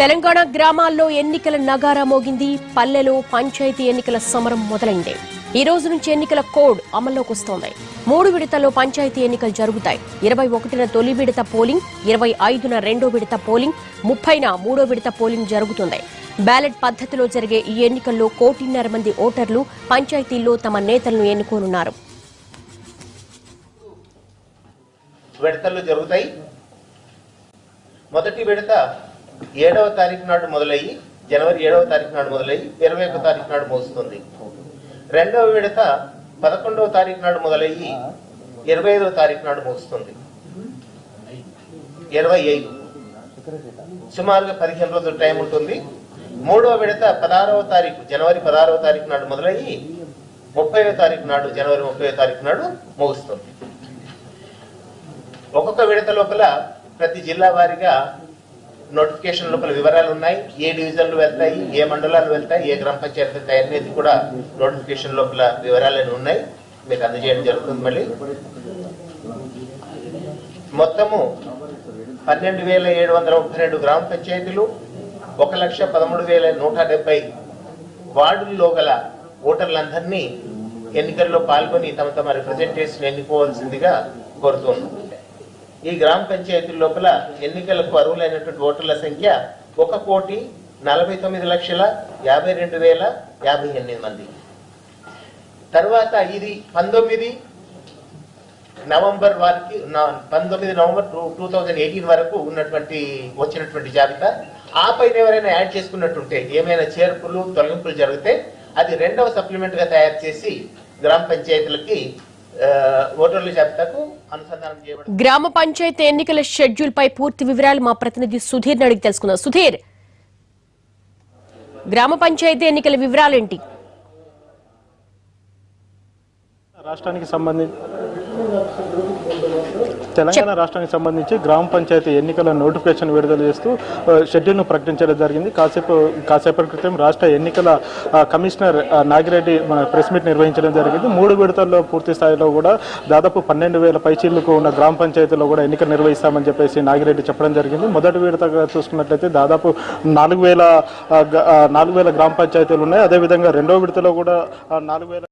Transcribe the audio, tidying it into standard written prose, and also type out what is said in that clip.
తెలంగాణ గ్రామాల్లో ఎన్నికల నగారా మోగింది. పల్లెలో పంచాయతీ ఎన్నికల సమరం మొదలైంది. ఈ రోజు నుంచి ఎన్నికల కోడ్ అమల్లోకి వస్తోంది. 3 విడతల్లో పంచాయతీ ఎన్నికలు జరుగుతాయి. 21న తొలి విడత పోలింగ్, 25న రెండో విడత పోలింగ్, 30న మూడో విడత పోలింగ్ జరుగుతుంది. బ్యాలెట్ పద్ధతిలో జరిగే ఈ ఎన్నికల్లో 1.5 మంది ఓటర్లు పంచాయతీల్లో తమ నేతలను ఎన్నుకోనున్నారు. విడతలు జరుగుతాయి. మొదటి విడత 7వ తారీఖు నాడు మొదలయ్యి జనవరి 7వ తారీఖు నాడు మొదలయ్యి 21వ తారీఖు నాడు ముగుస్తుంది. రెండవ విడత 11వ తారీఖు నాడు మొదలయ్యి 25వ తారీఖు నాడు ముగుస్తుంది. 25 సుమారుగా 15 రోజుల టైం ఉంటుంది. మూడవ విడత 16వ తారీఖు జనవరి 16వ తారీఖు నాడు మొదలయ్యి 30వ తారీఖు నాడు జనవరి 30వ తారీఖు నాడు ముగుస్తుంది. ఒక్కొక్క విడత లోపల ప్రతి జిల్లా వారీగా నోటిఫికేషన్ లోపల వివరాలు ఉన్నాయి. ఏ డివిజన్లు వెళ్తాయి, ఏ మండలాలు వెళ్తాయి, ఏ గ్రామ పంచాయతీ వెళ్తాయి అనేది కూడా నోటిఫికేషన్ లోపల వివరాలు ఉన్నాయి. మీకు అందజేయడం జరుగుతుంది. మళ్ళీ మొత్తము 12,732 గ్రామ పంచాయతీలు, 1,13,170 వార్డుల్లో గల ఓటర్లందరినీ ఎన్నికల్లో పాల్గొని తమ తమ రిప్రజెంటేషన్ ఎన్నుకోవాల్సిందిగా కోరుతున్నాం. ఈ గ్రామ పంచాయతీల లోపల ఎన్నికలకు అర్హులైనటువంటి ఓటర్ల సంఖ్య 1,49,52,058 మంది. తర్వాత ఇది 19 నవంబర్ 2018 వరకు ఉన్నటువంటి వచ్చినటువంటి జాబితా. ఆ పైన ఎవరైనా యాడ్ చేసుకున్నట్టుంటే ఏమైనా చేర్పులు తొలగింపులు జరిగితే అది రెండవ సప్లిమెంట్ గా తయారు చేసి గ్రామ పంచాయతీలకి ఓటర్ల జాబితాకు అనుసంధానం చేయబడింది. గ్రామ పంచాయతీ ఎన్నికల షెడ్యూల్ పై పూర్తి వివరాలు మా ప్రతినిధి సుధీర్ అడిగి తెలుసుకుందాం. సుధీర్, గ్రామ పంచాయతీ ఎన్నికల వివరాలేంటి? తెలంగాణ రాష్ట్రానికి సంబంధించి గ్రామ పంచాయతీ ఎన్నికల నోటిఫికేషన్ విడుదల చేస్తూ షెడ్యూల్ను ప్రకటించడం జరిగింది. కాసేపటి క్రితం రాష్ట్ర ఎన్నికల కమిషనర్ నాగిరెడ్డి ప్రెస్ మీట్ నిర్వహించడం జరిగింది. 3 విడతల్లో పూర్తి స్థాయిలో కూడా దాదాపు 12,000 పైచీలకు ఉన్న గ్రామ పంచాయతీలో కూడా ఎన్నికలు నిర్వహిస్తామని చెప్పేసి నాగిరెడ్డి చెప్పడం జరిగింది. మొదటి విడతగా చూసుకున్నట్లయితే దాదాపు 4,000 గ్రామ పంచాయతీలు ఉన్నాయి. అదేవిధంగా రెండో విడతలో కూడా 4,000